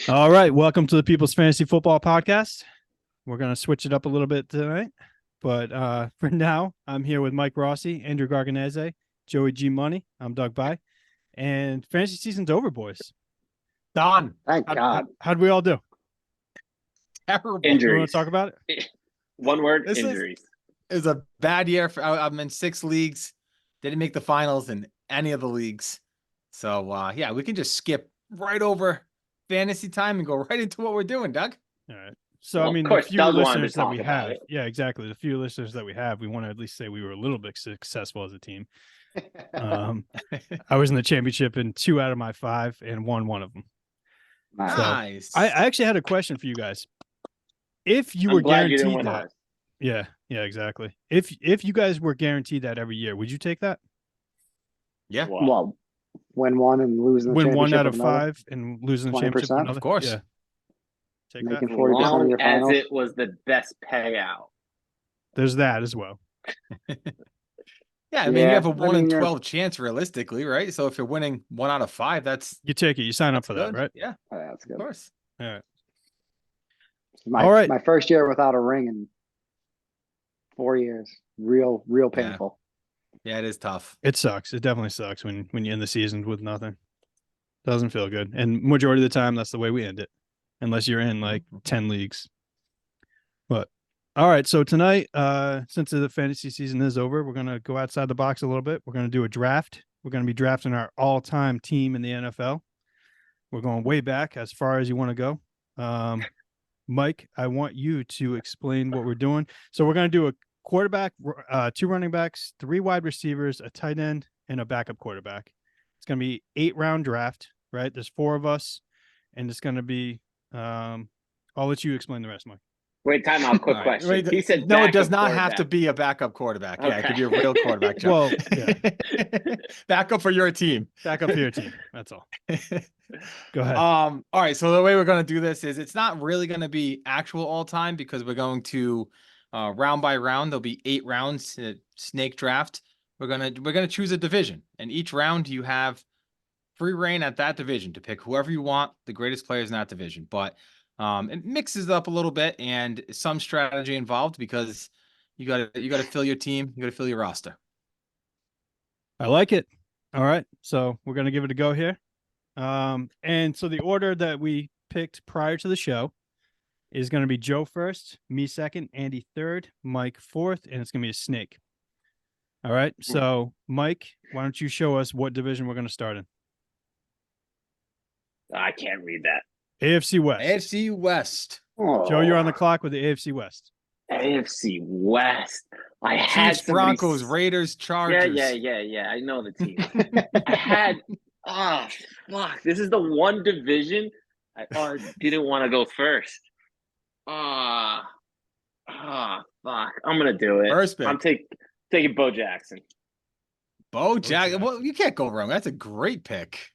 All right, welcome to the People's Fantasy Football Podcast. We're going to switch it up a little bit tonight, but for now, I'm here with Mike Rossi, Andrew Garganese, Joey G Money. I'm Doug By, and fantasy season's over, boys. Done. Thank God. How'd we all do? Terrible. You want Injuries. to talk about it? One word, This injuries. is a bad year. I'm in 6 leagues. Didn't make the finals in any of the leagues. So, yeah, we can just skip right over fantasy time and go right into what we're doing, Doug. All right. So, Well, I mean, of the course, few Doug wanted to listeners that talk we about have, it. yeah, exactly. The few listeners that we have, we want to at least say we were a little bit successful as a team. I was in the championship in 2 out of my 5 and won one of them. Nice. So, Nice. I actually had a question for you guys. If you I'm were glad you didn't guaranteed win that, ours. yeah, exactly. If you guys were guaranteed that every year, would you take that? Yeah, Well, Well, win one and losing the Win one championship out of with another, 5 and losing the championship? 20%? Another? of course. Yeah. Take that. making as 40% of long your as finals. it was the best payout. There's that as well. Yeah, I mean, you Yeah, have a I 1 in mean, you're- 12 chance realistically, right? So if you're winning 1 out of 5, that's You take it. You sign up that's for that, good. right? Yeah, Oh, that's of good. course. All right. My, All right. my first year without a ring in 4 years. Real Yeah. painful. Yeah, it is tough. It sucks. It definitely sucks when you end the season with nothing. Doesn't feel good. And majority of the time, that's the way we end it, unless you're in like 10 leagues. But all right. So tonight, since the fantasy season is over, we're going to go outside the box a little bit. We're going to do a draft. We're going to be drafting our all-time team in the NFL. We're going way back as far as you want to go. Mike, I want you to explain what we're doing. So we're going to do a quarterback, 2 running backs, 3 wide receivers, a tight end, and a backup quarterback. It's going to be 8-round draft, right? There's 4 of us, and it's going to be. I'll let you explain the rest, Mike. Wait, time out. Quick All right. question. Wait, He said no, it does backup not have to quarterback. be a backup quarterback. Yeah, it could be a Okay. real quarterback. Joe. Well, yeah. Backup for your team. Backup for your team. That's all. Go ahead. All right. So the way we're going to do this is it's not really going to be actual all time because we're going to round by round. There'll be 8 rounds, snake draft. We're gonna choose a division, and each round you have free reign at that division to pick whoever you want, the greatest players in that division. But it mixes it up a little bit and some strategy involved because you gotta fill your team, you gotta fill your roster. I like it. All right. So we're going to give it a go here. And so the order that we picked prior to the show is going to be Joe first, me second, Andy third, Mike fourth, and it's going to be a snake. All right. So, Mike, why don't you show us what division we're going to start in? I can't read that. AFC West. AFC West. Oh, Joe, you're on the clock with the AFC West. AFC West. I had Chiefs, somebody Broncos, Raiders, Chargers. Yeah. I know the team. I had. Fuck. This is the one division I didn't want to go first. Fuck. I'm gonna do it. First pick. I'm taking Bo Jackson. Bo Jackson. Jackson. Well, you can't go wrong. That's a great pick.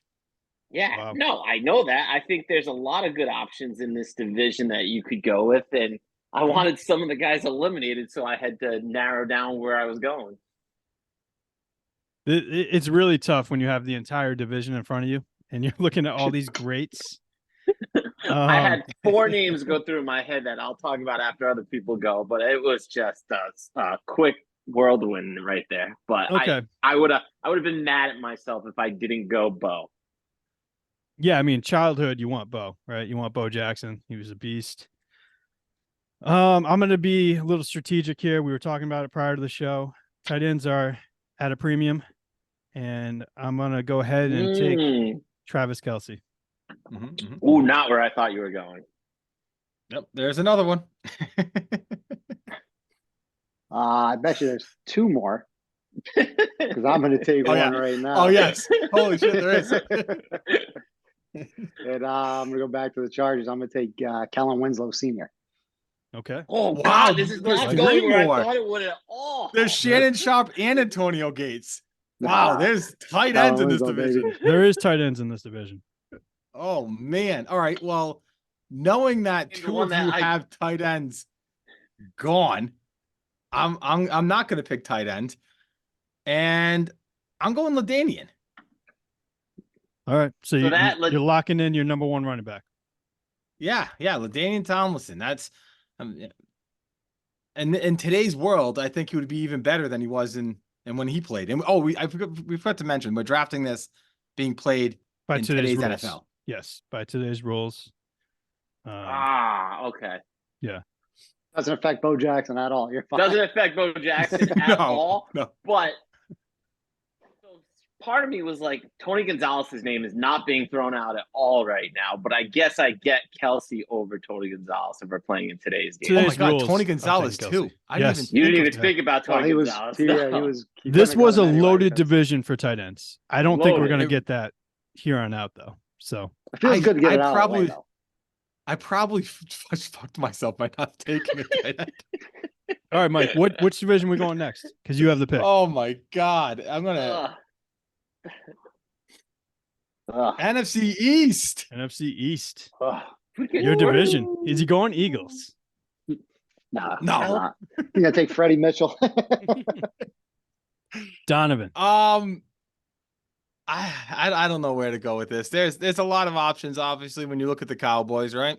Yeah, Wow. no, I know that. I think there's a lot of good options in this division that you could go with, and I wanted some of the guys eliminated, so I had to narrow down where I was going. It's really tough when you have the entire division in front of you and you're looking at all these greats. I had 4 names go through my head that I'll talk about after other people go, but it was just a quick whirlwind right there. But Okay. I would have been mad at myself if I didn't go Bo. Yeah, I mean, childhood, you want Bo, right? You want Bo Jackson. He was a beast. I'm going to be a little strategic here. We were talking about it prior to the show. Tight ends are at a premium, and I'm going to go ahead and take Travis Kelce. Ooh, not where I thought you were going. Yep, there's another one. I bet you there's 2 more because I'm going to take Oh, yeah. one right now. Oh, yes. Holy shit, there is. And I'm going to go back to the Chargers. I'm going to take Kellen Winslow Sr. Okay. Oh, Wow, God, this is there's not 3 going where more. I thought it would at all. There's Shannon Sharp and Antonio Gates. Wow, there's tight ends in this Winslow, baby. division. There is tight ends in this division. Oh, man. All right, well, knowing that The 2 one of that you I- have tight ends gone, I'm not going to pick tight end, and I'm going LaDainian. All right. So, that you're locking in your number 1 running back. Yeah, LaDainian Tomlinson. That's yeah. And in today's world, I think he would be even better than he was in and when he played. And we forgot to mention we're drafting this being played By in today's today's rules. NFL. Yes, by today's rules. Okay. Doesn't affect Bo Jackson at all. You're fine. Doesn't affect Bo Jackson at all. No. But so part of me was like, Tony Gonzalez's name is not being thrown out at all right now. But I guess I get Kelsey over Tony Gonzalez if we're playing in today's game. Oh my Today's God, rules, Tony I'm Gonzalez taking too. Kelsey. I Yes. didn't You even didn't think even of think about Well, Tony he was. Gonzalez. He no. was. he This couldn't have was a got him anyway, loaded 'cause division for tight ends. I don't think we're Loaded. going to get that here on out, though. So It feels good to get I it out of the way, probably- though. I probably fucked myself by not taking it. all right, Mike, which division we going next? Because you have the pick. Oh my God. I'm gonna Ugh. NFC East. NFC East. Ugh. Your division. Is he going Eagles? Nah, No. I'm not. You gonna take Freddie Mitchell? Donovan. I don't know where to go with this. There's a lot of options, obviously, when you look at the Cowboys, right?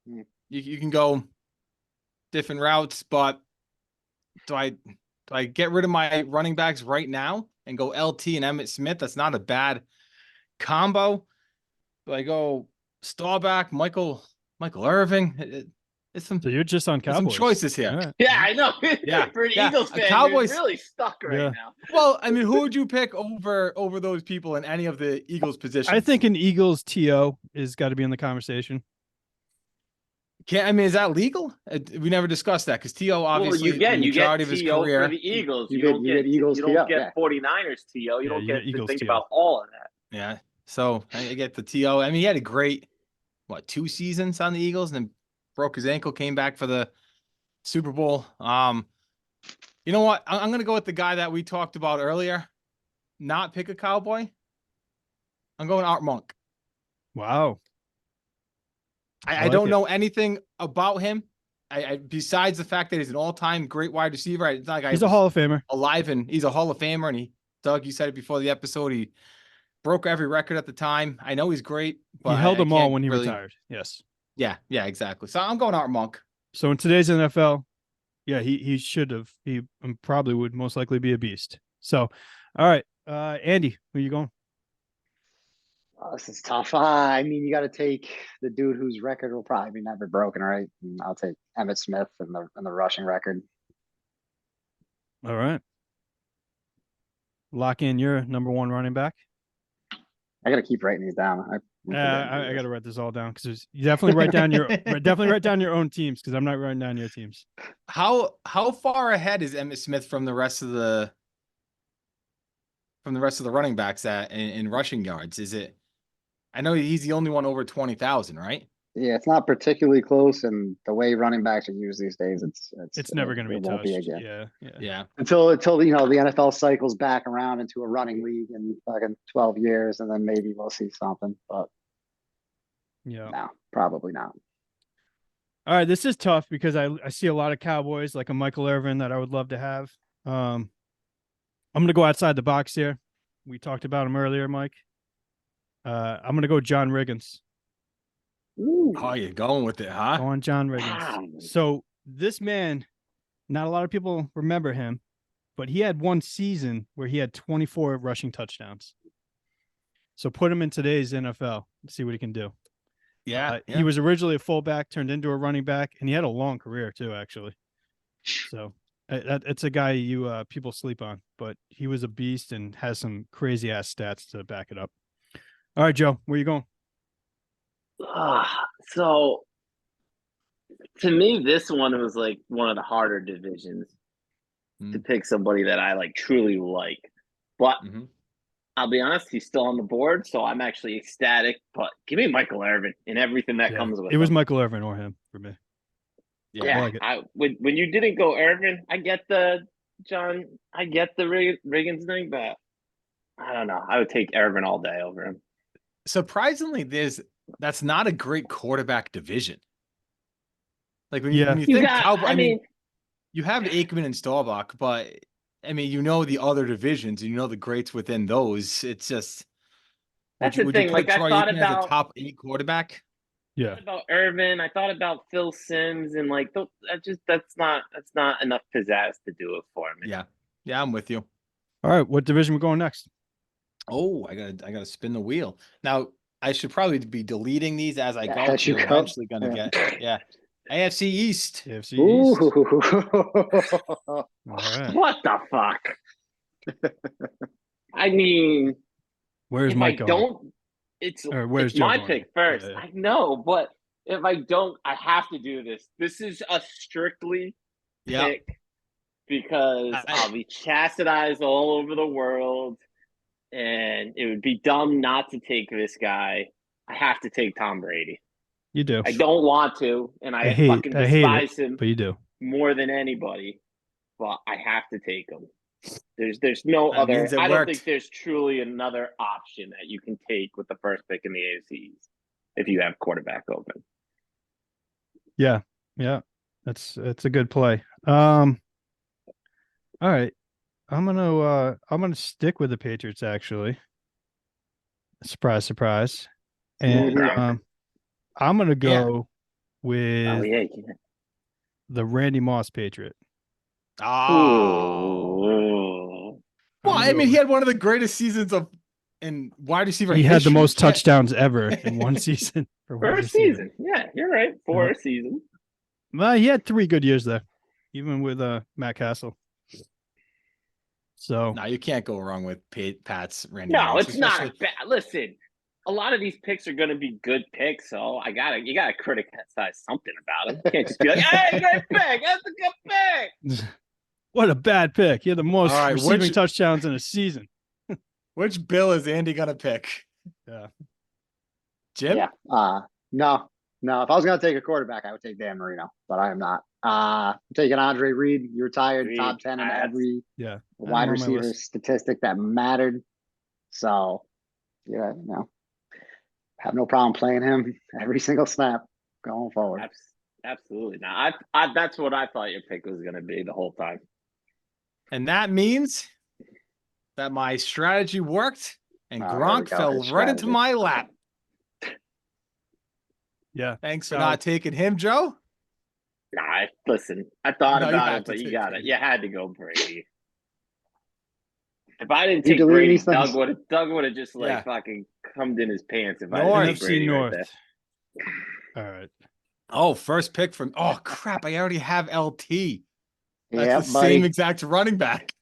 Mm. You can go different routes, but do I get rid of my running backs right now and go LT and Emmitt Smith? That's not a bad combo. Do I go Staubach, Michael Irving? It's some So you're just on there's some Cowboys. choices here. All right. Yeah, I know. Yeah, For an yeah. Eagles fan, Cowboys- you're really stuck right Yeah. now. Well, I mean, who would you pick over those people in any of the Eagles positions? I think an Eagles TO is got to be in the conversation. Is that legal? We never discussed that because T.O. obviously Well, you the get majority of his TO career. for the Eagles. You You, get- don't you get, get Eagles you don't TO, get yeah. 49ers TO. You Yeah, don't you get get to Eagles think TO. about all of that. Yeah. So I get the T.O. I mean, he had a great 2 seasons on the Eagles and then broke his ankle, came back for the Super Bowl. You know what? I'm gonna go with the guy that we talked about earlier. Not pick a Cowboy. I'm going Art Monk. Wow. I like don't it. know anything about him. I besides the fact that he's an all-time great wide receiver. It's not like He's a Hall of Famer. alive and he's a Hall of Famer. And Doug, you said it before the episode. He broke every record at the time. I know he's great, but He held I them all can't when he really- retired. Yes. Yeah, exactly. So I'm going Art Monk. So in today's NFL, yeah, he should have. He probably would most likely be a beast. So, all right, Andy, where you going? Oh, this is tough. I mean, you got to take the dude whose record will probably be never broken, right? And I'll take Emmitt Smith and the rushing record. All right. Lock in your number one running back. I got to keep writing these down. I got to write this all down because you definitely write down your write down your own teams because I'm not writing down your teams. How far ahead is Emmitt Smith from the rest of the running backs in rushing yards? Is it? I know he's the only one over 20,000, right? Yeah, it's not particularly close, and the way running backs are used these days, It's never going to be it won't touched. again. Yeah. Yeah. Until the NFL cycles back around into a running league in fucking 12 years, and then maybe we'll see something. But Yeah. no, probably not. All right, this is tough because I see a lot of Cowboys like a Michael Irvin that I would love to have. I'm going to go outside the box here. We talked about him earlier, Mike. I'm going to go John Riggins. Ooh. Oh, you're going with it, huh? Go on John Riggins. Wow. So this man, not a lot of people remember him, but he had one season where he had 24 rushing touchdowns. So put him in today's NFL and see what he can do. Yeah. He was originally a fullback, turned into a running back, and he had a long career too, actually. So it's a guy you people sleep on, but he was a beast and has some crazy ass stats to back it up. All right, Joe, where you going? So to me, this one was like one of the harder divisions to pick somebody that I like truly like. But Mhm. I'll be honest, he's still on the board, so I'm actually ecstatic. But give me Michael Irvin and everything that Yeah, comes with it was him. Michael Irvin or him for me. Yeah, like it. when you didn't go Irvin, I get the Riggins thing, but I don't know. I would take Irvin all day over him. Surprisingly, that's not a great quarterback division. Like when you, Yeah. when you You think got, Cowboy, I mean, you have Aikman and Staubach, but I mean, you know the other divisions, and you know the greats within those. It's just That's the would thing, You like, put I Troy thought Aikman as about- a top 8 quarterback? Yeah. about Irvin. I thought about Phil Sims, and like that's not enough pizzazz to do it for me. Yeah. Yeah, I'm with you. All right. What division we going next? Oh, I gotta spin the wheel. Now, I should probably be deleting these as I Yeah, go. as 'cause you we're go. eventually gonna get AFC East. AFC East. Ooh. All right. What the fuck? I mean, Where's if Mike I going? don't, it's Or where's it's Joe my going? pick first. Yeah. I know, but if I don't, I have to do this. This is a strictly Yeah. pick because I'll be chastised all over the world, and it would be dumb not to take this guy. I have to take Tom Brady. You do. I don't want to, and I hate fucking it, despise him but you do. more than anybody. But I have to take him. There's no That other. means it I don't worked. think there's truly another option that you can take with the first pick in the AFC East if you have quarterback open. Yeah. That's a good play. All right. I'm gonna stick with the Patriots actually. Surprise, surprise. And Mhm. I'm gonna go Oh with yeah. the Randy Moss Patriot. Oh. Ooh. Well, I'm I mean, going- he had one of the greatest seasons of in wide receiver. he had the history. most Can't- touchdowns ever in one season for For wide a receiver. season. Yeah, you're right. For a season. Well, he had 3 good years there, even with Matt Castle. So No, you can't go wrong with Pat's Randy. No, Moss, it's not a especially- bad. Listen, a lot of these picks are going to be good picks, so you gotta criticize something about them. You can't just be like, "Hey, great pick! That's a good pick." what a bad pick. He had the most All right, receiving which- touchdowns in a season. Which Bill is Andy gonna pick? Yeah. Jim. Yeah. No. If I was gonna take a quarterback, I would take Dan Marino, but I am not. I'm taking Andre Reed. You retired Reed, top 10 in that's- every Yeah. I had him wide on my receiver list. statistic that mattered. So, yeah, have no problem playing him every single snap going forward. Absolutely not. I that's what I thought your pick was going to be the whole time. And that means that my strategy worked and Oh, there we Gronk go, fell his right into strategy. my lap. Yeah. Thanks for So- not taking him, Joe. Nah, listen, I thought No, you about had it, to but you take got it. Brady. You had to go Brady. If I didn't You take deleting Brady, these things? Doug would have just like Yeah. fucking cummed in his pants if I North. didn't take NFC Brady right North. there. All right. Oh, first pick from. Oh crap! I already have LT. That's Yeah, the same buddy. exact running back.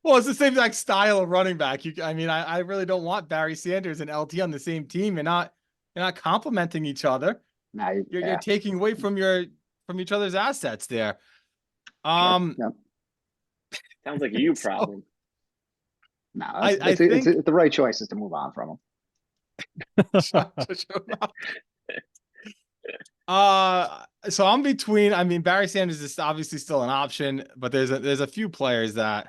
Well, it's the same exact style of running back. I really don't want Barry Sanders and LT on the same team. You're not complimenting each other. Nah, You're taking away from each other's assets there. Yep. Sounds like a you problem. No, I it's think- the right choice is to move on from him. So I'm between. I mean, Barry Sanders is obviously still an option, but there's a few players that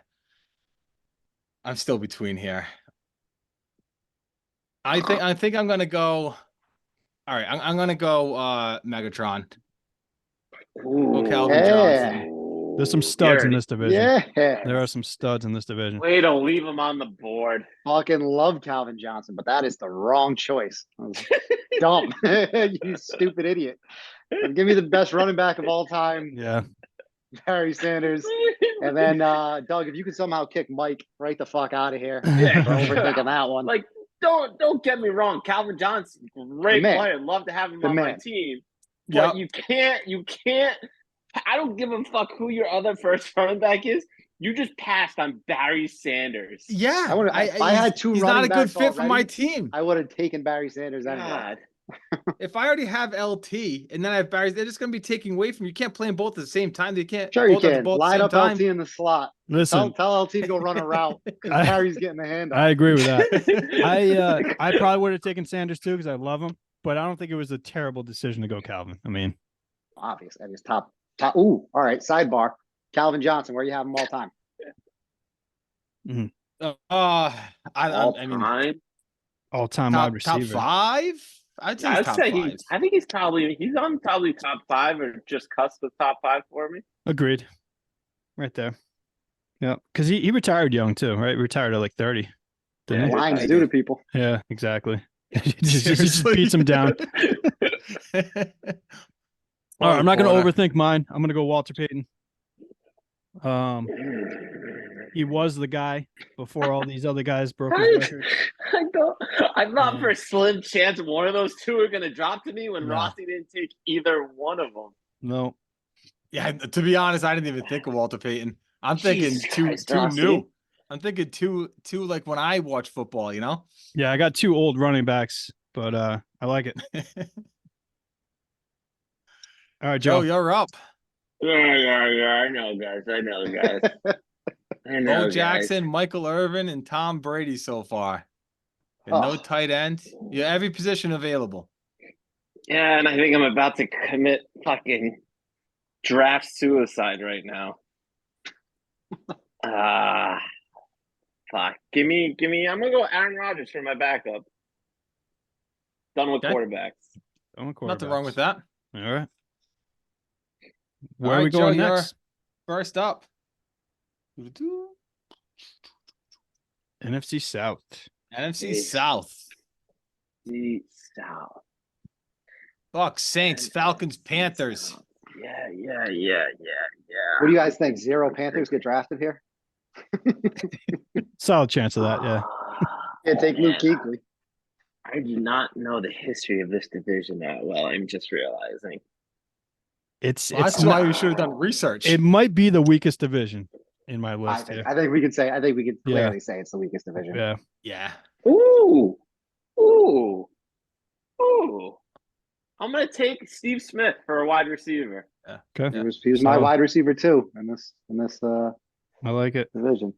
I'm still between here. I think I'm gonna go. All right, I'm gonna go Megatron. Ooh. Calvin Johnson. There's some studs in You're- this division. Yeah. There are some studs in this division. Wait, don't leave him on the board. Fucking love Calvin Johnson, but that is the wrong choice. Dumb. You stupid idiot. Give me the best running back of all time, Yeah. Barry Sanders. And then Doug, if you could somehow kick Mike right the fuck out of here. Yeah. For overthinking that one. Like, don't get me wrong. Calvin Johnson, great The man. player. Love to have him The on my man. team. Yep. But you can't. I don't give a fuck who your other first running back is. You just passed on Barry Sanders. Yeah, If I had two He's not a running good backs fit for my already, team. I would have taken Barry Sanders anyway. God. If I already have LT and then I have Barry, they're just gonna be taking away from you. You can't play them both at the same time. They can't. Sure you both at can. both Line same up time. LT in the slot. Listen, Tell LT to go run a route. 'Cause I- Barry's getting the hand I off. agree with that. I probably would have taken Sanders too because I love him, but I don't think it was a terrible decision to go Calvin. I mean, Obviously, I mean, top. Ooh, all right. Sidebar. Calvin Johnson, where you have him all time? All I mean, time. all-time wide top receiver. 5. I'd say he's top 5. I think he's on probably top 5 or just cusp of top 5 for me. Agreed. Right there. Yeah, because he retired young too, right? Retired at like 30. Didn't Yeah, he? Lions I do did. to people. Yeah, exactly. just beats him down. All right, I'm not going to overthink mine. I'm going to go Walter Payton. He was the guy before all these other guys broke his record. I thought Yeah. for a slim chance one of those two were going to drop to me when No. Rossi didn't take either one of them. No, Yeah, to be honest, I didn't even think of Walter Payton. I'm thinking Jesus too Christ, too Rossi. new. I'm thinking too like when I watch football, you know? yeah, I got 2 old running backs, but I like it. All right, Joe, Joe. you're up. Yeah. I know, guys. I know, Bo guys. Jackson, Michael Irvin, and Tom Brady so far. And no Oh. tight end. Yeah, every position available. Yeah, and I think I'm about to commit fucking draft suicide right now. Fuck. Give me. I'm gonna go Aaron Rodgers for my backup. Done with Okay. quarterbacks. Nothing wrong with that. All right. All Where are we right, Joe, going you're next? first up. NFC South. NFC Hey. South. The South. Bucks, Saints, Falcons, Panthers. Yeah. What do you guys think? 0 Panthers get drafted here? Solid chance of that. Yeah. Yeah, take Luke Man, Kuechly. I do not know the history of this division that well. I'm just realizing. It's Well, it's that's why you should have done research. it might be the weakest division in my I list think, here. I think we could say. I think we could Yeah. clearly say it's the weakest division. Yeah. Yeah. Ooh. I'm gonna take Steve Smith for a wide receiver. Okay. He was my So- wide receiver too in this I like it. division.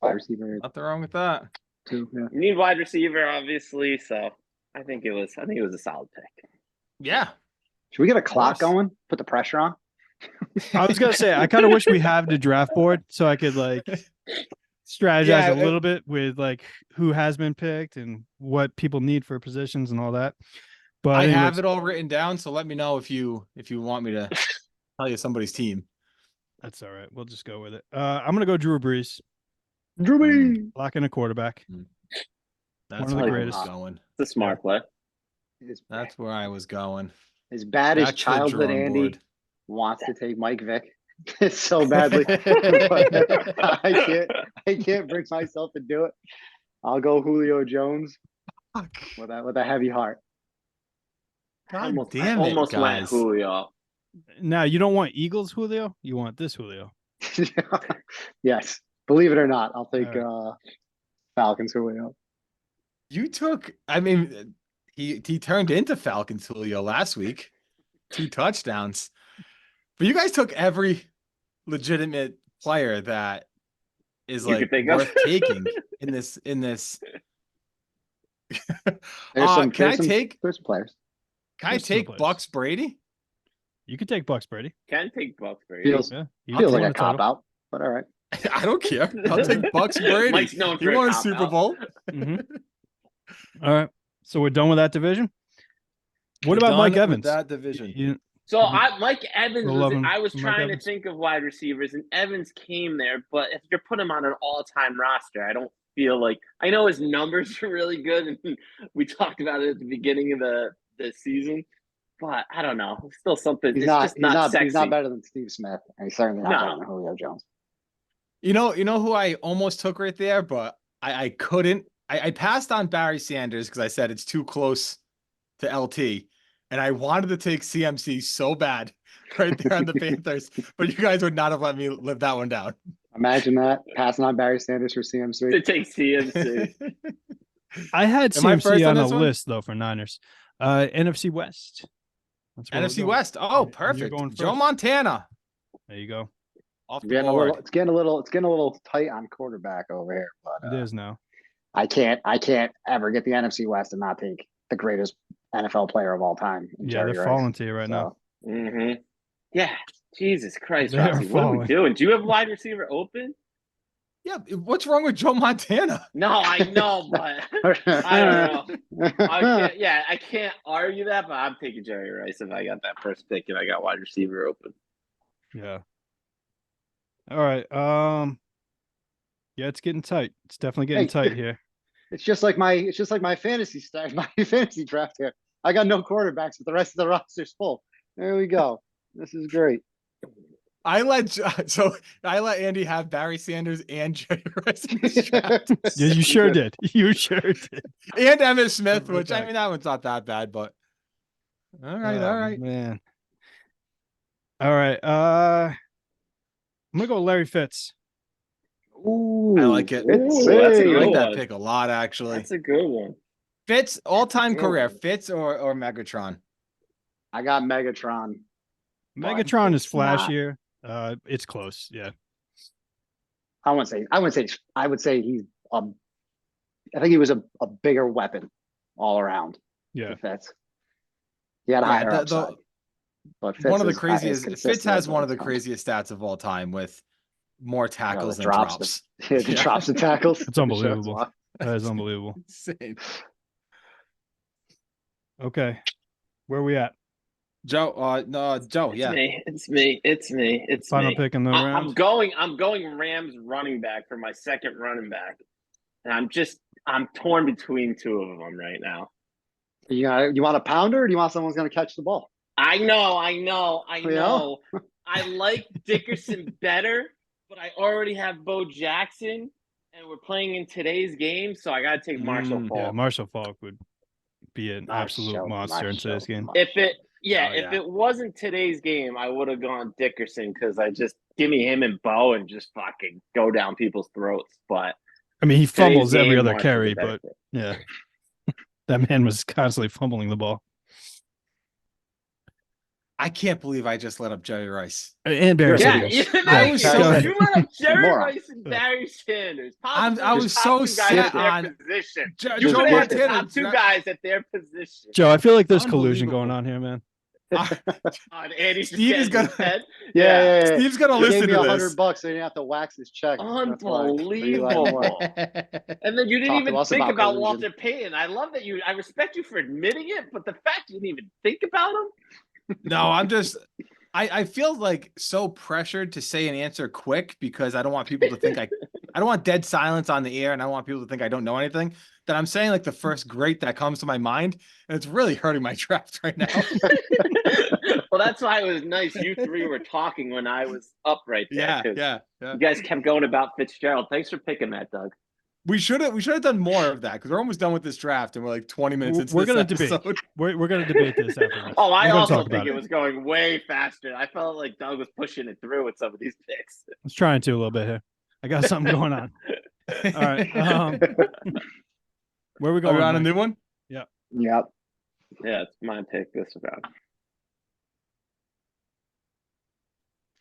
Wide receiver Nothing wrong with that. 2. Yeah. You need wide receiver, obviously, so I think it was a solid pick. Yeah. Should we get a clock course. going? Put the pressure on. I was gonna say I kind of wish we have the draft board so I could like strategize Yeah, a little bit with like who has been picked and what people need for positions and all that. But I anyways, have it all written down, so let me know if you want me to tell you somebody's team. That's all right. We'll just go with it. I'm gonna go Drew Brees, Drew Brees. locking a quarterback. That's One of the where I greatest. was going. It's a smart play. That's where I was going. As bad as Back to the childhood drawing Andy board. wants to take Mike Vick so badly, but I can't bring myself to do it. I'll go Julio Jones with a heavy heart. God I damn it, almost went guys. Julio. Now you don't want Eagles Julio. You want this Julio. Yes, believe it or not, I'll take All Falcons Julio. You took, I mean, he turned into Falcons Julio last week. 2 touchdowns. But you guys took every legitimate player that is You like could think of. worth taking in this. There's Can I take there's some players. There's some take players. Bucks Brady? You could take Bucks Brady. Can take Bucks Brady. Feels Yeah. He feels won like a the title. cop out, but all right. I don't care. I'll take Bucks Brady. Mike's known He for a won a cop-out. Super Bowl. Mhm. All right. So we're done with that division. What We're about Mike done with Evans? that division. So Mhm. Mike Evans We'll was, love him I was for Mike trying to Evans. think of wide receivers, and Evans came there. But if you're putting him on an all-time roster, I don't feel like I know his numbers are really good, and we talked about it at the beginning of the season. But I don't know, it's still something. He's it's not. just He's not not. sexy. He's not better than Steve Smith, and he's certainly not No. better than Julio Jones. You know who I almost took right there, but I couldn't. I passed on Barry Sanders because I said it's too close to LT, and I wanted to take CMC so bad right there on the Panthers, but you guys would not have let me live that one down. Imagine that passing on Barry Sanders for to CMC. take CMC. I had Am I CMC first on on the this one? list though for Niners. NFC West. That's where we're NFC going. West. Oh, And you're perfect. going Joe first. Montana There you go. off the Getting a board. little, it's getting a little tight on quarterback over here, but It is now. I can't ever get the NFC West and not take the greatest NFL player of all time. in Yeah, Jerry they're Rice. falling to you right now. So, hmm Yeah, Jesus Christ, They are Rossi, what are we falling. doing? Do you have wide receiver open? Yeah, what's wrong with Joe Montana? No, I know, but I don't know. I can't argue that, but I'm taking Jerry Rice if I got that first pick and I got wide receiver open. Yeah. All right. Yeah, it's getting tight. It's definitely getting Hey. tight here. It's just like my fantasy stack, my fantasy draft here. I got no quarterbacks, but the rest of the roster's full. There we go. This is great. I let Andy have Barry Sanders and Jerry Rice in this draft. Yeah, you sure did. You sure did. And Emmitt Smith, Right which I back. mean that one's not that bad, but all right, Oh, all right. man. All right. I'm gonna go Larry Fitz. Ooh, I like it. Fitz, Ooh, that's a I hey. good like that one. pick a lot, actually. That's a good one. Fitz all-time good career, one. Fitz or Megatron. I got Megatron. But Megatron is it's not- flashier. It's close. Yeah. I would say he's I think he was a bigger weapon all around. Yeah. than Fitz. He had a Yeah, higher upside. But Fitz One of the is craziest. consistent Fitz has as one of the it comes. craziest stats of all time with more tackles the than drops, drops. Yeah, the Yeah. drops and tackles. It's unbelievable. That is unbelievable. Insane. Okay. Where are we at? Joe, no, Joe, It's yeah. me. It's me. It's me. It's Final me. pick in the I'm round. going Rams running back for my second running back. And I'm torn between two of them right now. You want a pounder or do you want someone who's going to catch the ball? I know. Yeah? I like Dickerson better, but I already have Bo Jackson, and we're playing in today's game, so I got to take Marshall Falk. Yeah, Marshall Falk would be an absolute Marshall, monster in today's game. If Oh, it wasn't today's game, I would have gone Dickerson because give me him and Bo and just fucking go down people's throats. But I mean, he fumbles today's every game, other Marshall's carry, the better but fit. yeah. That man was constantly fumbling the ball. I can't believe I just let up Jerry Rice. And Barry Yeah, Sanders. I was so- you let up Jerry Moron. Rice and Barry Sanders. I was so guys set at their on position. Joe You could have the Montana. top two guys at their position. Joe, I feel like there's collusion Unbelievable. going on here, man. On Andy Steve is gonna- head. Yeah. Steve's gonna He listen gave me to $100 this. so he didn't have to wax his check. That's why. Unbelievable. And then you didn't Talk to even us think about about collusion. Walter Payton. I love that I respect you for admitting it, but the fact you didn't even think about him. No, I feel like so pressured to say an answer quick because I don't want people to think I don't want dead silence on the air and I don't want people to think I don't know anything. That I'm saying like the first great that comes to my mind, and it's really hurting my draft right now. Well, that's why it was nice. You three were talking when I was up right there. 'cause yeah. You guys kept going about Fitzgerald. Thanks for picking that, Doug. We should have done more of that because we're almost done with this draft and we're like 20 minutes into We're this gonna debate. episode. We're gonna debate this after this. Oh, I We're gonna also talk think about it was going way faster. I felt like Doug was pushing it through with some of these picks. I was trying to a little bit here. I got something going on. All right. Where are we Are going? we on a Mike? new one? Yep. Yeah, it's my pick this round.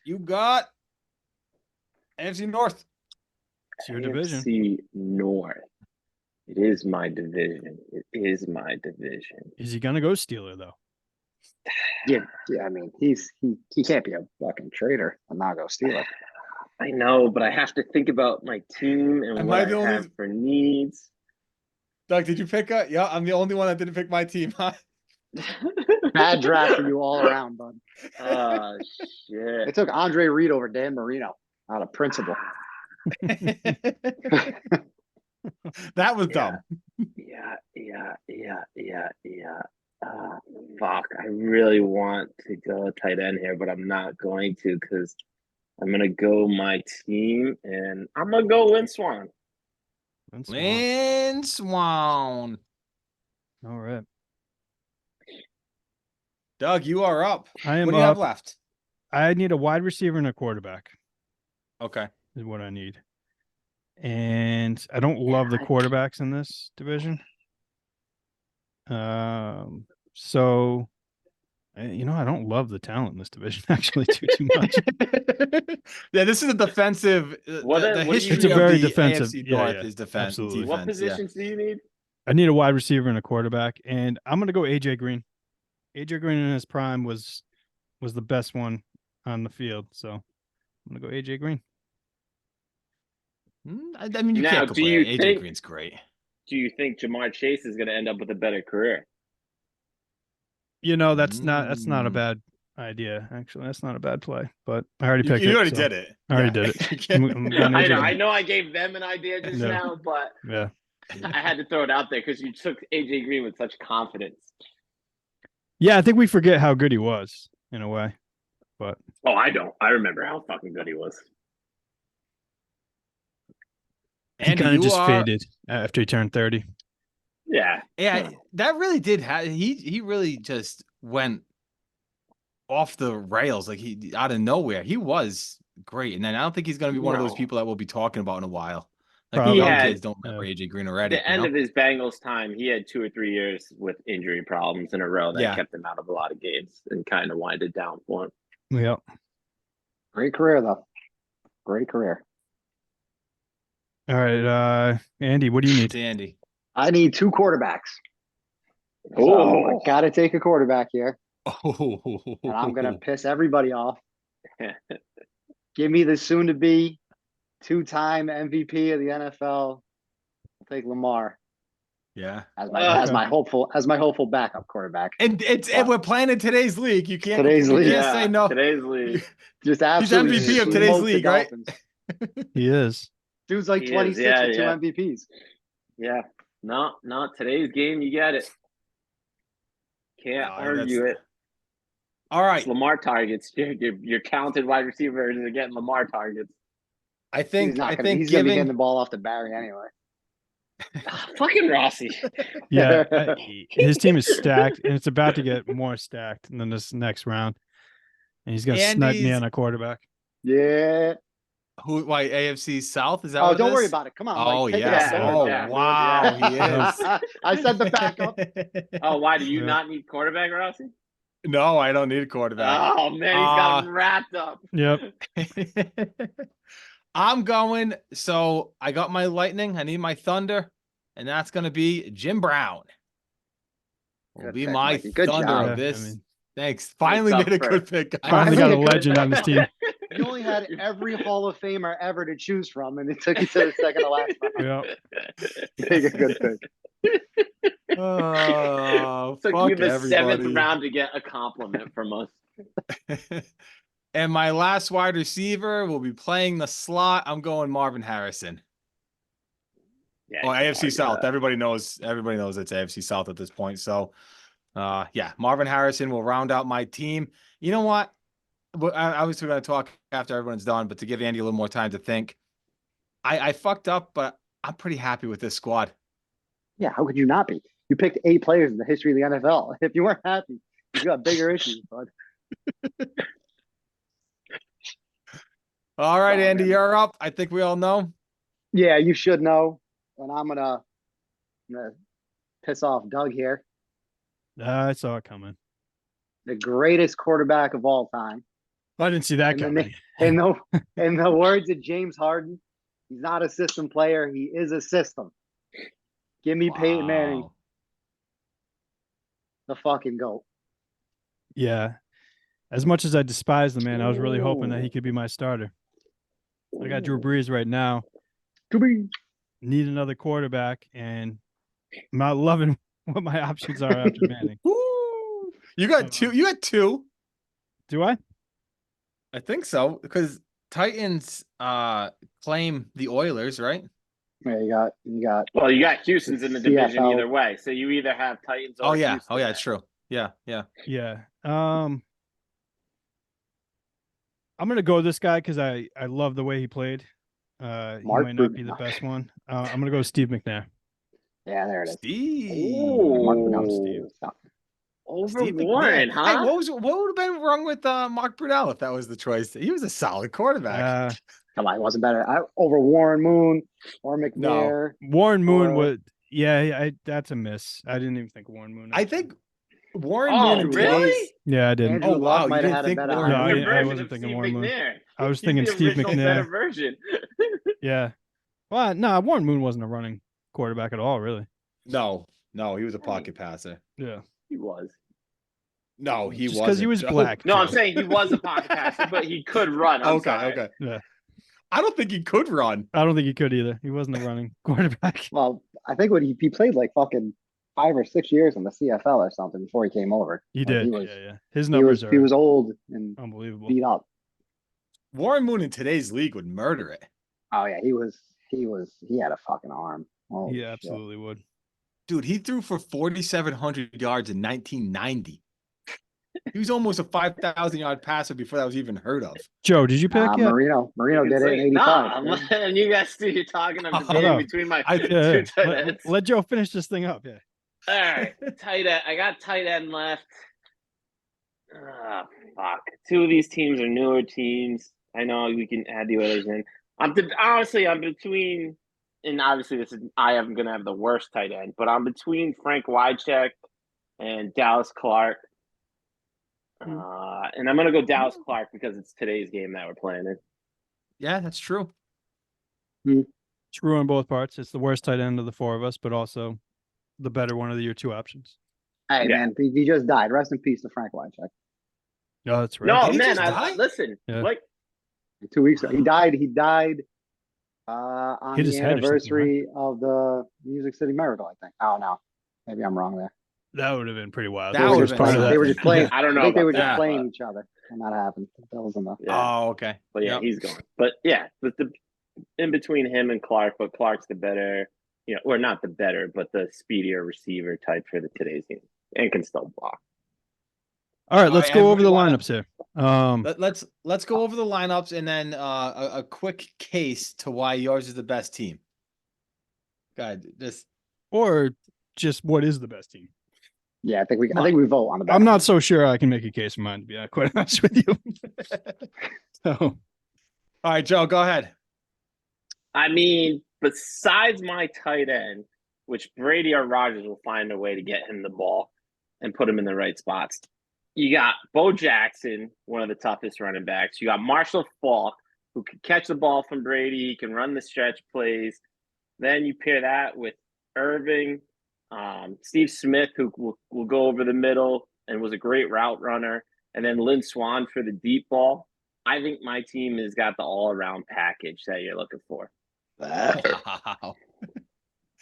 You got AFC North. It's your division. AFC North. It is my division. It is my division. Is he gonna go Steeler though? Yeah. I mean, he can't be a fucking traitor and not go Steeler. I know, but I have to think about my team and Am what I I the only- have for needs. Doug, did you pick Yeah, I'm the only one that didn't pick my team. Huh? Bad draft for you all around, bud. Oh They shit! took Andre Reed over Dan Marino out of principle. That was dumb. Yeah. Fuck! I really want to go tight end here, but I'm not going to because I'm gonna go my team, and I'm gonna go Lynn Swan. That's fine. Lynn Swan. All right. Doug, you are up. I am What do you have up. left? I need a wide receiver and a quarterback. Okay. Is what I need. And I don't love the quarterbacks in this division. So I don't love the talent in this division actually too much. Yeah, this is a defensive. What the do you- history It's a of very the defensive- AFC yeah, North yeah, is defense. absolutely. What Defense, yeah. positions do you need? I need a wide receiver and a quarterback, and I'm gonna go AJ Green. AJ Green in his prime was the best one on the field, so I'm gonna go AJ Green. I mean, you Now, can't do complain. you AJ think- Green's great. Do you think Jamar Chase is going to end up with a better career? That's not a Mm. bad idea. Actually, that's not a bad play. But I already You, picked you it. already so- did it. I already did it. I'm going I AJ know. Green. I know. I gave them an idea just Yeah. now, but Yeah. I had to throw it out there because you took AJ Green with such confidence. Yeah, I think we forget how good he was in a way. But Oh, I don't. I remember how fucking good he was. he Andy, kind of you just are faded after he turned 30. Yeah. Yeah, that really did have he really just went off the rails like he out of nowhere. He was great. And then I don't think he's gonna be one of those No. people that we'll be talking about in a while. Like Probably. the young had- kids don't remember AJ Green already. The end of his Bengals time, he had 2 or 3 years with injury problems in a row that Yeah. kept him out of a lot of games and kind of winded down for him. Yeah. Great career though. Great career. All right, Andy, what do you need? Andy. I need 2 quarterbacks. So I Oh. gotta take a quarterback here, Oh, and I'm gonna piss everybody off. Give me the soon-to-be 2-time MVP of the NFL. I'll take Lamar yeah. as Okay. my hopeful backup quarterback. And we're playing in today's league. You can't Today's you league. can't say no. Today's league. Just absolutely MVP of today's smoked the league, right? Dolphins. He is. Dude's like He is, 26 yeah, with 2 yeah. MVPs. Yeah. No, today's game, you get it. Can't No, argue it. All right. It's Lamar targets. Your talented wide receivers are getting Lamar targets. I think He's not gonna, think he's gonna be giving getting the ball off to Barry anyway. Fucking Rossi. Yeah. His team is stacked, and it's about to get more stacked than this next round. And he's going to snipe me Andy's- on a quarterback. Yeah. why AFC South? Is that Oh, what it don't worry is? about it. Come on. Oh Mike, take it yes. out. Oh Yeah. wow, he Yeah. is. I said the backup. Oh, why do you Yeah. not need quarterback, Rossi? No, I don't need a quarterback. Oh man, he's got him wrapped up. Yep. I'm going. So I got my lightning. I need my thunder, and that's going to be Jim Brown. Will Good be pick, my Mikey. Good thunder job. of Yeah, I this. mean, Thanks. Finally up made a for- good pick. guys. finally I got a think it could- legend on this team. You only had every Hall of Famer ever to choose from, and it took you to the second to last round. Yeah. Take a good pick. Oh, Took fuck you the everybody. 7th round to get a compliment from us. And my last wide receiver will be playing the slot. I'm going Marvin Harrison. Yeah, Oh, you can AFC argue South. that. Everybody knows it's AFC South at this point. So yeah, Marvin Harrison will round out my team. You know what? I was going to talk after everyone's done, but to give Andy a little more time to think. I fucked up, but I'm pretty happy with this squad. Yeah, how could you not be? You picked 8 players in the history of the NFL. If you weren't happy, you got bigger issues, bud. All right, Oh, Andy, man. you're up. I think we all know. Yeah, you should know. And I'm gonna piss off Doug here. I saw it coming. The greatest quarterback of all time. I didn't see that And the coming. In the words of James Harden, he's not a system player. He is a system. Give me Peyton Manning, Wow. the fucking GOAT. Yeah. As much as I despise the man, I was really hoping that he could be my starter. I got Drew Brees right now. Need another quarterback, and I'm not loving what my options are after Manning. Woo! You got two. You got two. Do I? I think so because Titans claim the Oilers, right? Yeah, you got Well, you got Houston's in the division CFL. either way, so you either have Titans or Oh yeah. Houston Oh yeah, there. it's true. Yeah, yeah. Yeah. I'm gonna go with this guy because I love the way he played. He Mark might not be Brunell. the best one. I'm gonna go with Steve McNair. Yeah, there it is. Steve. Mark Ooh. Brunell, Steve. Over Steve Warren, McNair. huh? Hey, what would have been wrong with Mark Brunell if that was the choice? He was a solid quarterback. Come on, it wasn't better. Over Warren Moon or McNair. Warren Moon Or- would. Yeah, that's a miss. I didn't even think of Warren Moon. I think Warren Oh, Moon in really? today's Yeah, I didn't. Andrew Oh, wow, Luck you might have didn't had a think better Warren No, arm. I Your wasn't version of thinking Steve Warren Moon. McNair. I was He's thinking the Steve original McNair. better version. Yeah. Well, no, Warren Moon wasn't a running quarterback at all, really. no, he was a pocket passer. Yeah. He was. No, he Just wasn't. because he was No. black. No, I'm too. saying he was a pocket passer, but he could run. I'm Okay, sorry. okay. Yeah. I don't think he could run. I don't think he could either. He wasn't a running quarterback. Well, I think when he played like fucking 5 or 6 years in the CFL or something before he came over. He Like, did. He was, Yeah. His he numbers was, he are was old and unbelievable. beat up. Warren Moon in today's league would murder it. Oh yeah, he had a fucking arm. Holy He shit. absolutely would. Dude, he threw for 4,700 yards in 1990. He was almost a 5,000-yard passer before that was even heard of. Joe, did you pick yet? Marino You did can it in say- 85. Nah, I'm man. letting you guys do your talking. I'm Hold debating on. between my I- two Yeah, tight let, ends. let Joe finish this thing up. Yeah. All right, tight end. I got tight end left. Ah, fuck. Two of these teams are newer teams. I know we can add the others in. Honestly, I'm between, and obviously I am gonna have the worst tight end, but I'm between Frank Wycheck and Dallas Clark. And I'm gonna go Dallas Clark because it's today's game that we're playing in. Yeah, that's true. True on both parts. It's the worst tight end of the four of us, but also the better one of your two options. Hey, Yeah. man, he just died. Rest in peace to Frank Wycheck. Oh, that's right. No, Did he man, just die? listen. Yeah. Like 2 weeks ago. He died on Hit his the head or something, anniversary of the Music City Miracle, I think. Oh, no. Maybe I'm wrong there. That would have been pretty wild. That They were would've just been playing. something. They were just playing. I don't know. I think they about were just that, playing but- each other when that happened. That was enough. Yeah. Oh, okay. But yeah, Yep. he's gone. But yeah, but the in between him and Clark, but Clark's the better, or not the better, but the speedier receiver type for today's game, and can still block. All right, let's Alright, go and over we the wanna- lineups here. Let's go over the lineups and then a quick case to why yours is the best team. God, this Or just what is the best team? Yeah, I think we vote on the best. I'm not so sure I can make a case for mine, to be quite honest with you. So, all right, Joe, go ahead. I mean, besides my tight end, which Brady or Rogers will find a way to get him the ball and put him in the right spots. You got Bo Jackson, one of the toughest running backs. You got Marshall Faulk, who can catch the ball from Brady, he can run the stretch plays. Then you pair that with Irving, Steve Smith, who will go over the middle and was a great route runner, and then Lynn Swan for the deep ball. I think my team has got the all-around package that you're looking for. Wow.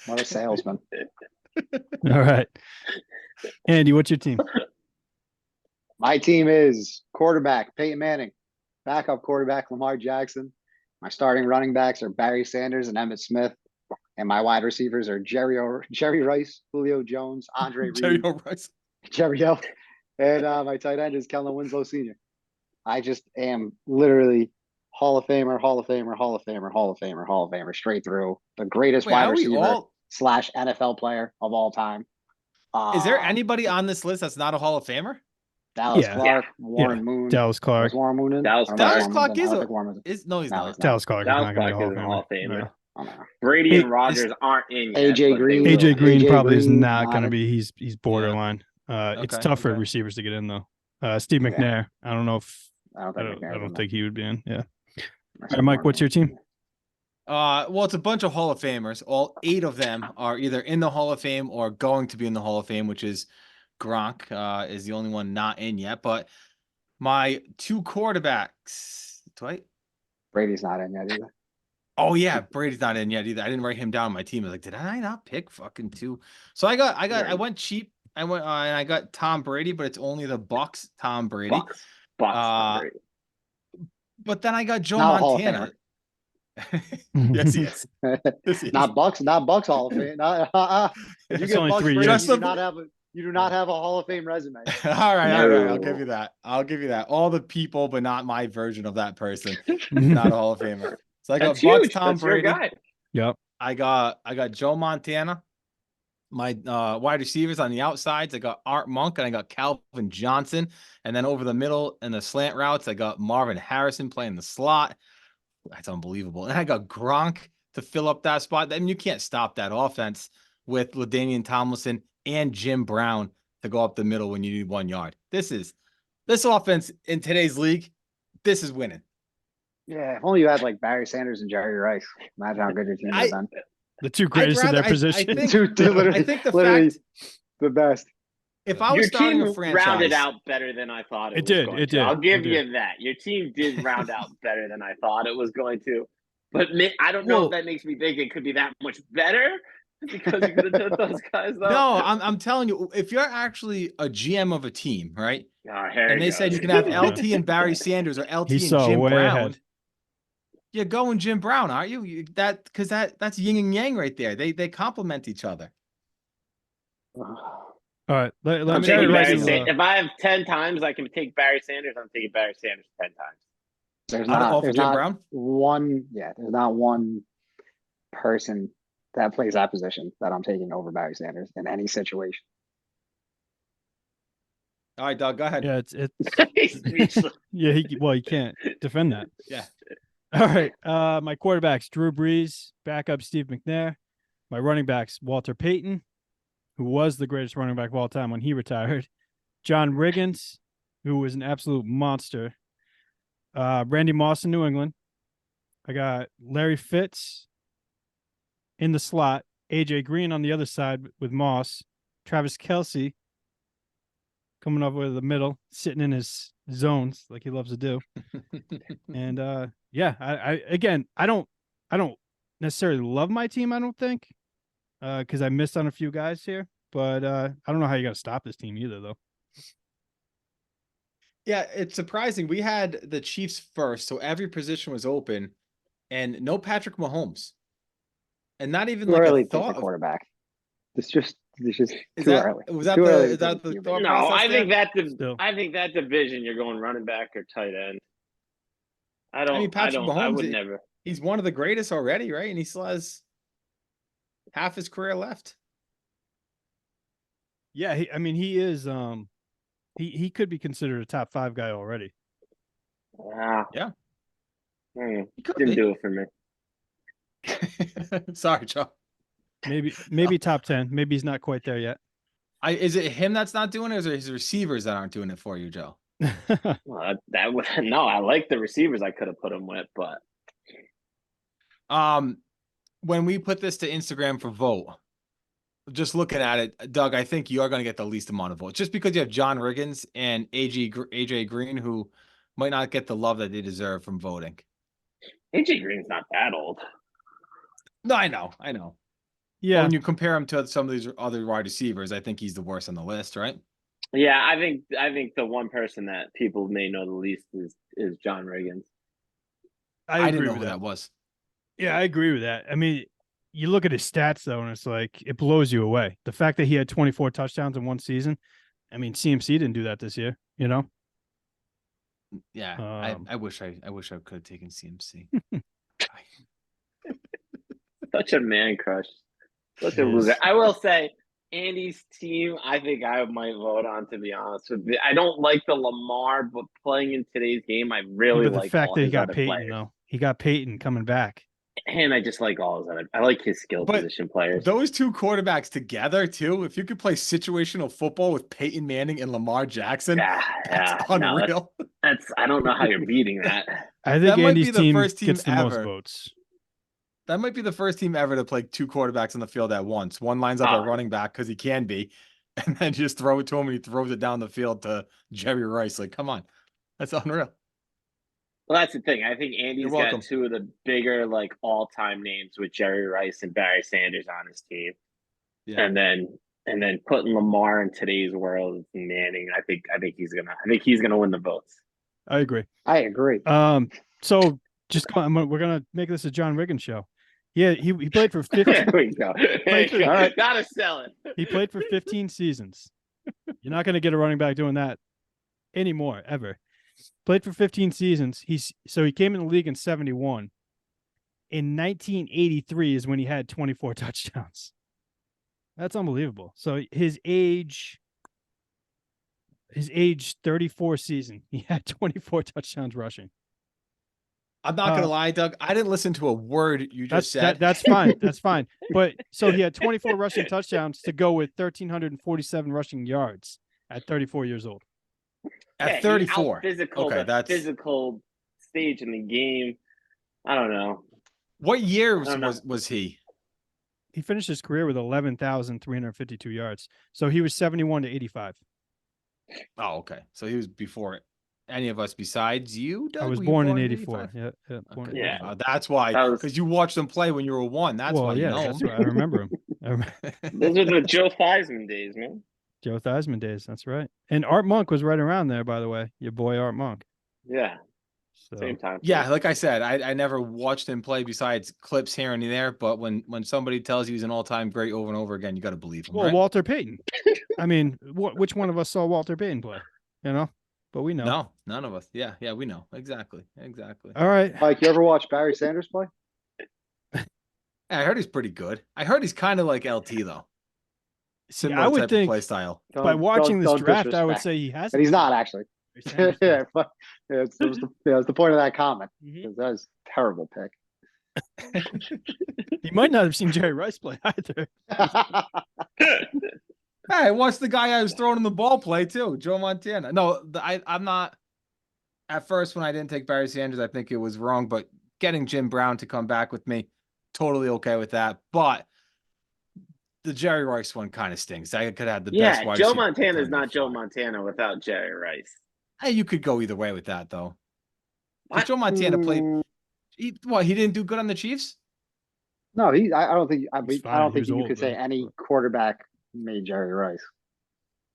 What a salesman. all right. Andy, what's your team? My team is quarterback Peyton Manning, backup quarterback Lamar Jackson. My starting running backs are Barry Sanders and Emmitt Smith, and my wide receivers are Jerry Rice, Julio Jones, Andre Reed, Jerry O, and my tight end is Kellen Winslow Sr. I just am literally Hall of Famer, Hall of Famer, Hall of Famer, Hall of Famer, Hall of Famer, straight through. The greatest Wait, wide are we receiver all? / NFL player of all time. Is there anybody on this list that's not a Hall of Famer? Dallas Yeah. Clark, Warren Moon. Dallas Clark. Was Warren Moon in? Dallas I don't know if Dallas Warren Clark Moon's in. I is don't a- think Warren Moon's in. Is no, he's No, not. he's not. Dallas Clark is Dallas not going to Clark be is a Hall of Famer. Famer. Oh, no. Brady Hey, and Rogers aren't in yet. AJ but they Green. will. AJ Green AJ probably is Green, not going to not be. He's borderline. It's Okay, tough for okay. receivers to get in though. Steve Yeah. McNair. I don't know if I don't I think don't think he would be in. Yeah. All right, Mike, what's your team? Well, it's a bunch of Hall of Famers. All 8 of them are either in the Hall of Fame or going to be in the Hall of Fame, which is Gronk is the only one not in yet. But my 2 quarterbacks, Dwight. Brady's not in yet either. Oh yeah, Brady's not in yet either. I didn't write him down on my team. I was like, did I not pick fucking 2? So I Right. went cheap. I went and I got Tom Brady, but it's only the Bucks Tom Brady. Bucks. Tom Uh, Brady. But then I got Joe Not a Hall of Montana. Yes, he is. Yes, he is. Not Bucks Hall of Fame. Not, if you That's get only Bucks 3 Brady, years. you do not have a Hall of Fame resume. All right, I'll give No. you that. I'll give you that. All the people, but not my version of that person. Not a Hall of Famer. So I got That's Bucks huge. Tom That's your Brady. guy. Yep. I got Joe Montana. My wide receivers on the outsides, I got Art Monk and I got Calvin Johnson. And then over the middle and the slant routes, I got Marvin Harrison playing the slot. That's unbelievable. And I got Gronk to fill up that spot. I mean, you can't stop that offense with LaDainian Tomlinson and Jim Brown to go up the middle when you need 1 yard. This offense in today's league, this is winning. Yeah, if only you had like Barry Sanders and Jerry Rice. Imagine how good your team would have been. The 2 greatest in their position. think- Literally, I think the literally fact the best. if I was Your starting team a franchise, rounded out better than I thought it, It was did, going it to. did, I'll give it did. you that. Your team did round out better than I thought it was going to. But I don't know Well- if that makes me think it could be that much better because you could have done those guys though. no, I'm telling you, if you're actually a GM of a team, right? Oh, here And it they said goes. you can have Yeah. LT and Barry Sanders or LT He and saw Jim way Brown. ahead. You're going Jim Brown, aren't you? Because that's yin and yang right there. They complement each other. All right. Let I'm Jerry taking Rice Barry is, Sanders. If I have 10 times I can take Barry Sanders, I'm taking Barry Sanders 10 times. There's All not, for there's Jim not Brown. there's not one person that plays that position that I'm taking over Barry Sanders in any situation. All right, Doug, go ahead. yeah, it's He's speechless. yeah. He can't defend that. Yeah. All right. My quarterbacks: Drew Brees, backup Steve McNair. My running backs: Walter Payton, who was the greatest running back of all time when he retired. John Riggins, who was an absolute monster. Randy Moss in New England. I got Larry Fitz in the slot. AJ Green on the other side with Moss. Travis Kelce coming up with the middle, sitting in his zones like he loves to do. And yeah, I don't necessarily love my team, I don't think. Because I missed on a few guys here. But I don't know how you gotta stop this team either though. Yeah, it's surprising. We had the Chiefs first, so every position was open, and no Patrick Mahomes, and not even Too like early a to take thought. the quarterback. It's just Is too that early. was that Too the early to is that take the the thought QB. No, process? I think there? Still. I think that division you're going running back or tight end. I mean, Patrick I Mahomes, would never. he's one of the greatest already, right? And he still has half his career left. Yeah, he is he could be considered a top 5 guy already. Yeah. Hmm, He could didn't be. do it for me. Sorry, Joe. Maybe top 10. Maybe he's not quite there yet. Is it him that's not doing it, or is it his receivers that aren't doing it for you, Joe? Well, that would no. I like the receivers I could have put him with, but When we put this to Instagram for vote, just looking at it, Doug, I think you are going to get the least amount of votes, just because you have John Riggins and AJ Green, who might not get the love that they deserve from voting. AJ Green's not that old. No, I know. But Yeah. when you compare him to some of these other wide receivers, I think he's the worst on the list, right? Yeah, I think the one person that people may know the least is John Riggins. I didn't agree know with who that. that was. Yeah, I agree with that. I mean, you look at his stats though, and it's like it blows you away. The fact that he had 24 touchdowns in one season. I mean, CMC didn't do that this year, you know? Yeah, I wish I could have taken CMC. Such a man crush. Such a He loser. is. I will say, Andy's team, I think I might vote on, to be honest with you. I don't like the Lamar, but playing in today's game, I really But the like fact all that he his got other Peyton players. though, he got Peyton coming back. And I just like all his other. I like his skill But position players. those two quarterbacks together, too, if you could play situational football with Peyton Manning and Lamar Jackson, that's unreal. That's I don't know how you're beating that. I think That might Andy's be the team first team gets the most ever. votes. That might be the first team ever to play two quarterbacks on the field at once. One lines up at running back because he can be, and then just throw it to him and he throws it down the field to Jerry Rice. Like, come on. That's unreal. Well, that's the thing. I think Andy's You're welcome. got two of the bigger, like, all-time names with Jerry Rice and Barry Sanders on his team. Yeah. And then putting Lamar in today's world and Manning, I think he's gonna win the votes. I agree. I agree. So just we're gonna make this a John Riggins show. Yeah, he played for 15. There we go. All right. Gotta sell it. He played for 15 seasons. You're not gonna get a running back doing that anymore, ever. Played for 15 seasons. He came in the league in 71. In 1983 is when he had 24 touchdowns. That's unbelievable. So his age 34 season, he had 24 touchdowns rushing. I'm not going to lie, Doug. I didn't listen to a word you just said. That's fine. That's fine. But so he had 24 rushing touchdowns to go with 1,347 rushing yards at 34 years old. At 34. Okay, that's physical stage in the game. I don't know. What year was he? He finished his career with 11,352 yards. So he was 71 to 85. Oh, okay. So he was before any of us besides you, Doug? I was Were you born in 84. Yeah. Okay. Yeah. That's why. Because you watched them play when you were 1. That's why you know that's him. why I remember him. Those are the Joe Theismann days, man. Joe Theismann days. That's right. And Art Monk was right around there, by the way. Your boy Art Monk. Yeah. So Same time. Yeah, like I said, I never watched him play besides clips here and there. But when somebody tells you he's an all time great over and over again, you got to believe him. well, Right? Walter Payton. I mean, which one of us saw Walter Payton play? You know, but we know. No, none of us. Yeah, we know exactly. All right. Mike, you ever watch Barry Sanders play? I heard he's pretty good. I heard he's kind of like LT though. See, Similar I would type think of play style. by watching this don't draft, I would disrespect. say he has. And he's not actually. Sanders Yeah, does. but it's the point of that comment. Mhm. 'Cause that is a terrible pick. He might not have seen Jerry Rice play either. Hey, what's the guy I was throwing in the ball play too? Joe Montana. No, I'm not. At first, when I didn't take Barry Sanders, I think it was wrong. But getting Jim Brown to come back with me, totally okay with that. But the Jerry Rice one kind of stings. I could have the best. Yeah, wide Joe receiver Montana is play not Joe before. Montana without Jerry Rice. Hey, you could go either way with that though. 'Cause What? Joe Montana played. Mm, He didn't do good on the Chiefs. No, I don't think I, He's mean, fine. I don't He think was you old, could say though. any quarterback made Jerry Rice.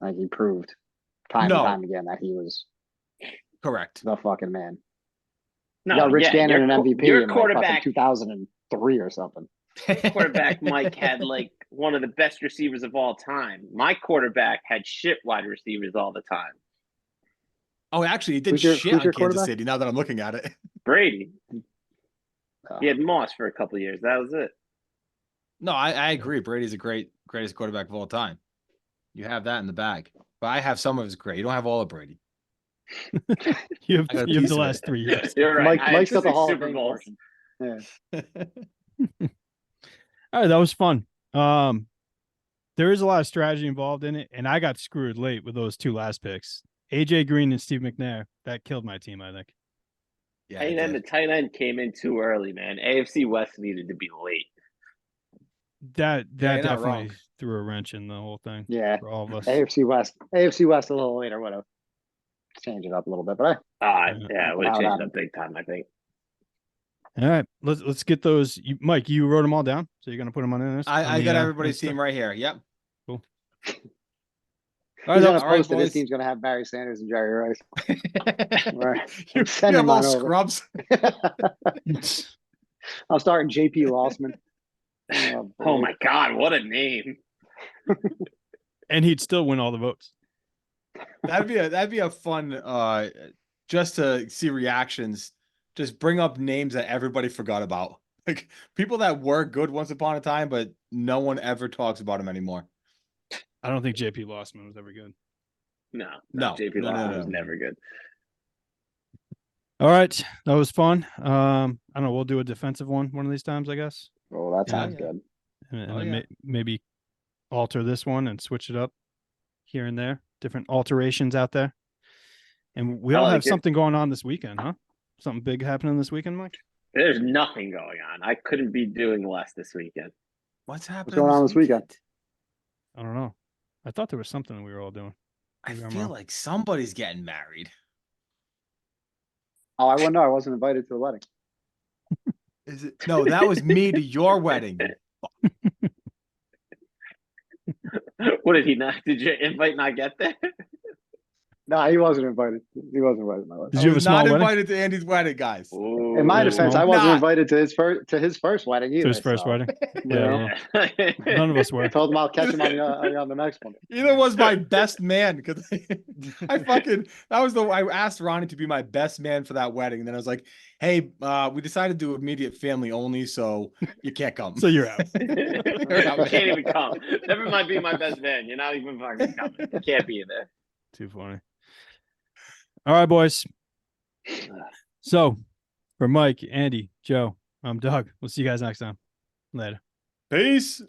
Like he proved time No. and time again that he was Correct. the fucking man. No, You got Rich yeah, Gannon your and qu- MVP your in like fucking quarterback 2003 or something. quarterback Mike had like one of the best receivers of all time. My quarterback had shit wide receivers all the time. Oh, actually, he did Who's your- shit who's on your Kansas quarterback? City. Now that I'm looking at it. Brady. Uh, He had Moss for a couple years. That was it. No, I agree. Brady's a greatest quarterback of all time. You have that in the bag. But I have some of his great. You don't have all of Brady. You have, I got a you have piece the of it. last 3 years. You're right. Mike, I had Mike's got the 6 Hall of Super Fame Bowls. portion. Yeah. All right, that was fun. There is a lot of strategy involved in it, and I got screwed late with those 2 last picks. AJ Green and Steve McNair. That killed my team, I think. Yeah, And then the tight end came in too early, man. AFC West needed to be late. That Yeah, you're not definitely wrong. threw a wrench in the whole thing Yeah. for all of us. AFC West a little later would have changed it up a little bit, but Yeah, it would have Wow, changed that- up big time, I think. All right, let's get those. Mike, you wrote them all down, so you're gonna put them on this. I got everybody's Insta? team right here. Yep. All he's right, gonna all right, post that his boys. team's gonna have Barry Sanders and Jerry Rice. Right. you, I'm sending have all mine over. scrubs. I'm starting JP Lossman. Oh my God, what a name. and he'd still win all the votes. That'd be a fun just to see reactions. Just bring up names that everybody forgot about. Like people that were good once upon a time, but no one ever talks about them anymore. I don't think JP Lossman was ever good. No, No, JP no, Lawson no. was never good. All right, that was fun. I don't know. We'll do a defensive one of these times, I guess, Oh, that Yeah, sounds yeah. good. and Oh, then yeah. maybe alter this one and switch it up here and there. Different alterations out there, and we I all like have it. something going on this weekend, huh? Something big happening this weekend, Mike. There's nothing going on. I couldn't be doing less this weekend. What's happening? going on this weekend? I don't know. I thought there was something we were all doing. I Maybe I'm feel wrong. like somebody's getting married. Oh, I wouldn't know. I wasn't invited to the wedding. Is it? No, that was me to your wedding. What did he not? Did your invite not get there? No, he wasn't invited. He wasn't invited to my wedding. Did I you have a was small not wedding? invited to Andy's wedding, guys. In my Yeah, defense, small. I wasn't Not. invited to his first wedding either. To his first so, wedding. you Yeah, know, well, none of us I were. told him I'll catch him on the next one. Either was my best man because I asked Ronnie to be my best man for that wedding, and then I was like, "Hey, we decided to do immediate family only, so you can't come." So you're out. You can't even come. Never mind being my best man. You're not even fucking coming. You can't be there. Too funny. All right, boys. So, for Mike, Andy, Joe, I'm Doug. We'll see you guys next time. Later. Peace.